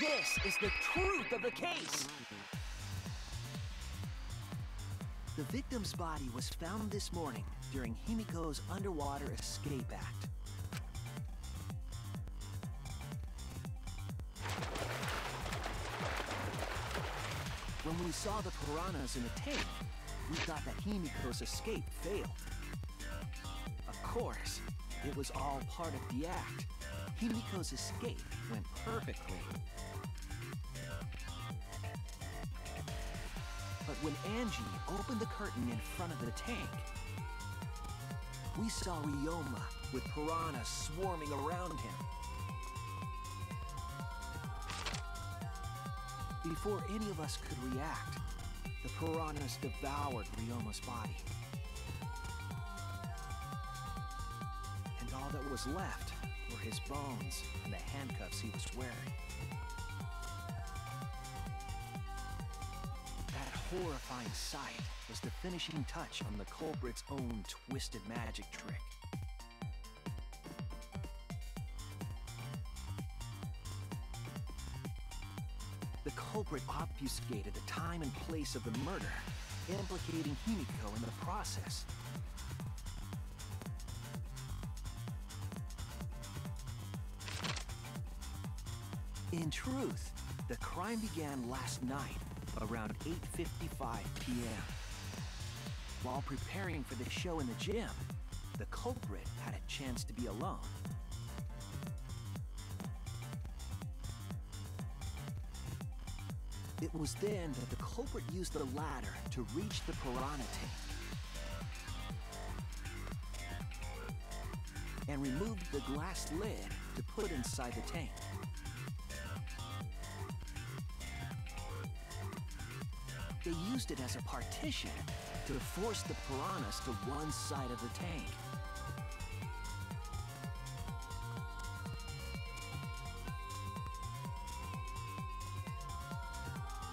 This is the truth of the case! The victim's body was found this morning during Himiko's underwater escape act. When we saw the piranhas in the tank, we thought that Himiko's escape failed. Of course, it was all part of the act. Himiko's escape went perfectly. But when Angie opened the curtain in front of the tank, we saw Ryoma with piranhas swarming around him. Before any of us could react, the piranhas devoured Ryoma's body. And all that was left were his bones and the handcuffs he was wearing. That horrifying sight was the finishing touch on the culprit's own twisted magic trick. The culprit obfuscated the time and place of the murder, implicating Himiko in the process. In truth, the crime began last night, around 8:55 p.m. While preparing for the show in the gym, the culprit had a chance to be alone. It was then that the culprit used the ladder to reach the piranha tank and removed the glass lid to put inside the tank. They used it as a partition to force the piranhas to one side of the tank.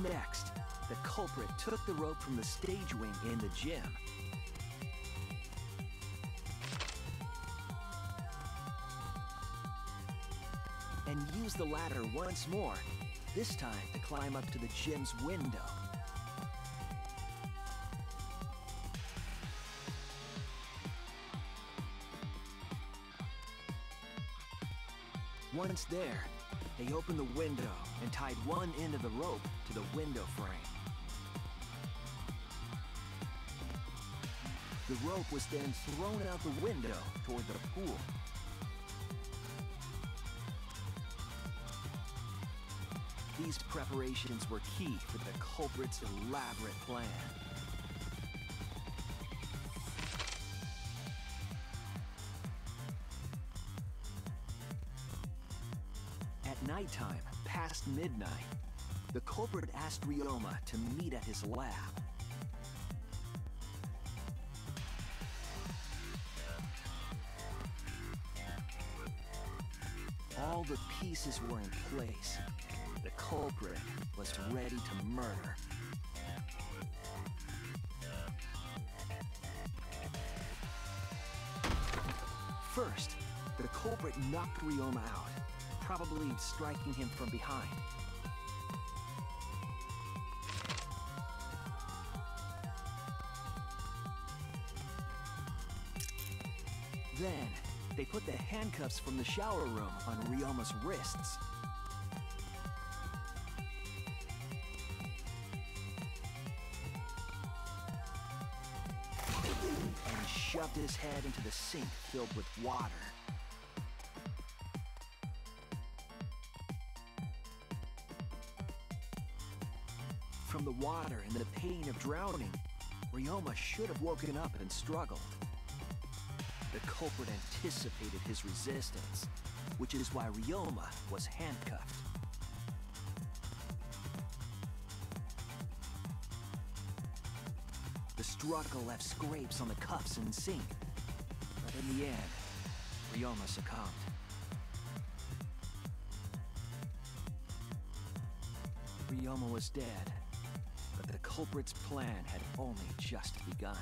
Next, the culprit took the rope from the stage wing in the gym. And used the ladder once more, this time to climb up to the gym's window. Once there, they opened the window and tied one end of the rope to the window frame. The rope was then thrown out the window toward the pool. These preparations were key for the culprit's elaborate plan. At nighttime, past midnight, the culprit asked Ryoma to meet at his lab. All the pieces were in place. The culprit was ready to murder. First, the culprit knocked Ryoma out, probably striking him from behind. Then, they put the handcuffs from the shower room on Ryoma's wrists. And shoved his head into the sink filled with water. From the water and the pain of drowning, Ryoma should have woken up and struggled. The culprit anticipated his resistance, which is why Ryoma was handcuffed. The struggle left scrapes on the cuffs and sink, but in the end, Ryoma succumbed. Ryoma was dead, but the culprit's plan had only just begun.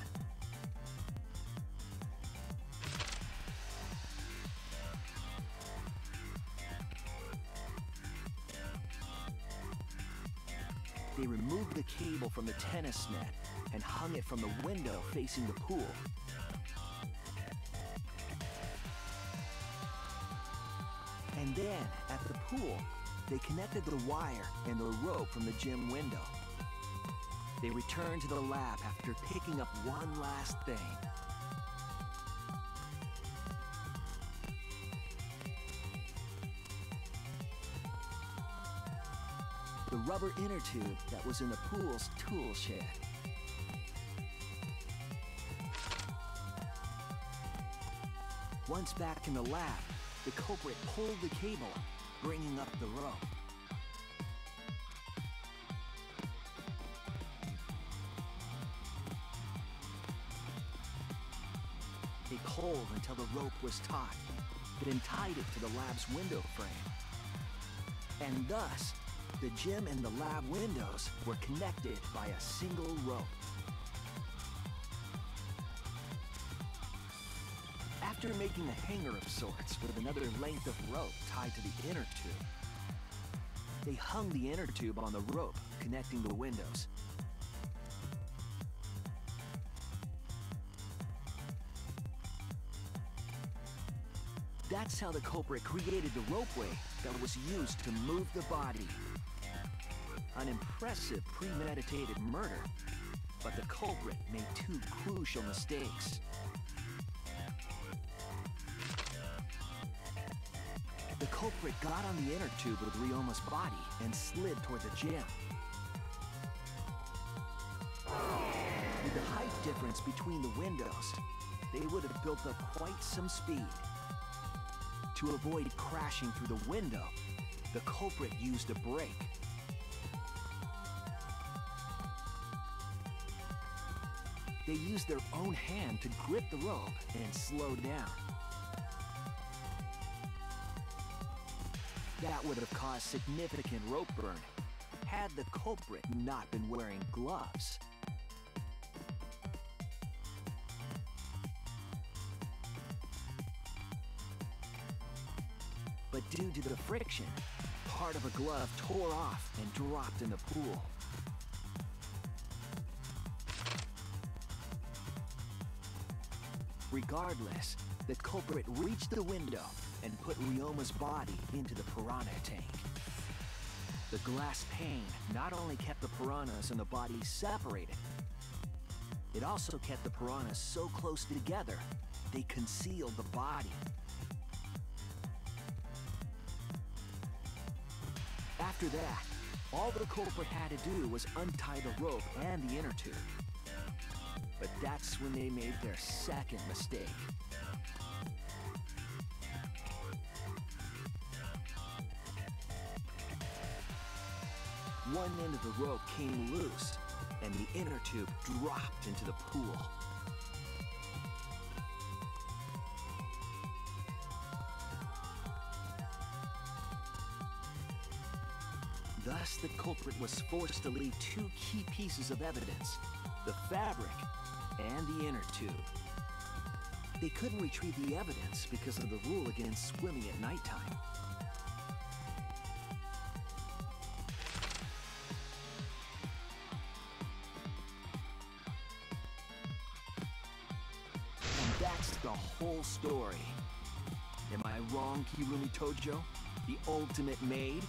They removed the cable from the tennis net and hung it from the window facing the pool. And then, at the pool, they connected the wire and the rope from the gym window. They returned to the lab after picking up one last thing. The rubber inner tube that was in the pool's tool shed. Once back in the lab, the culprit pulled the cable, bringing up the rope. They pulled until the rope was taut, then tied it to the lab's window frame. And thus, the gym and the lab windows were connected by a single rope. After making a hanger of sorts with another length of rope tied to the inner tube, they hung the inner tube on the rope connecting the windows. That's how the culprit created the ropeway that was used to move the body. An impressive premeditated murder, but the culprit made two crucial mistakes. The culprit got on the inner tube with Ryoma's body and slid toward the gym. With the height difference between the windows, they would have built up quite some speed. To avoid crashing through the window, the culprit used a brake. They used their own hand to grip the rope and slow down. That would have caused significant rope burn had the culprit not been wearing gloves. But due to the friction, part of a glove tore off and dropped in the pool. Regardless, the culprit reached the window and put Ryoma's body into the piranha tank. The glass pane not only kept the piranhas and the body separated, it also kept the piranhas so close together, they concealed the body. After that, all the culprit had to do was untie the rope and the inner tube. But that's when they made their second mistake. One end of the rope came loose, and the inner tube dropped into the pool. Thus, the culprit was forced to leave two key pieces of evidence: the fabric and the inner tube. They couldn't retrieve the evidence because of the rule against swimming at nighttime. And that's the whole story. Am I wrong, Kirumi Tojo? The ultimate maid?